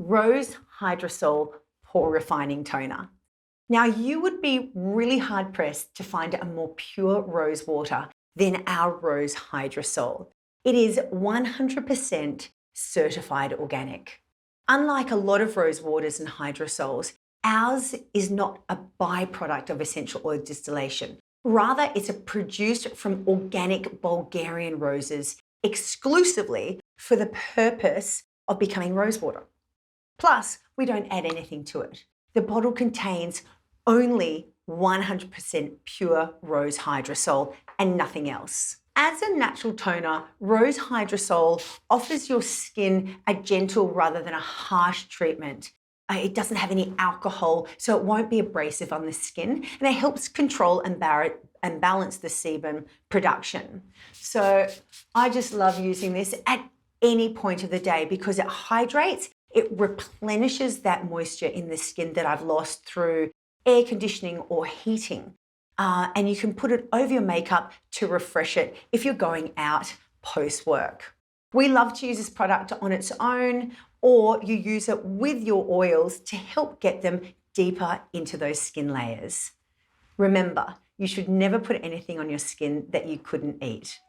Rose Hydrosol Pore Refining Toner. Now, you would be really hard pressed to find a more pure rose water than our Rose Hydrosol. It is 100% certified organic. Unlike a lot of rose waters and hydrosols, ours is not a byproduct of essential oil distillation. Rather, it's produced from organic Bulgarian roses exclusively for the purpose of becoming rose water. Plus, we don't add anything to it. The bottle contains only 100% pure Rose Hydrosol and nothing else. As a natural toner, Rose Hydrosol offers your skin a gentle rather than a harsh treatment. It doesn't have any alcohol, so it won't be abrasive on the skin, and it helps control and balance the sebum production. So I just love using this at any point of the day because it hydrates, it replenishes that moisture in the skin that I've lost through air conditioning or heating. And you can put it over your makeup to refresh it if you're going out post-work. We love to use this product on its own, or you use it with your oils to help get them deeper into those skin layers. Remember, you should never put anything on your skin that you couldn't eat.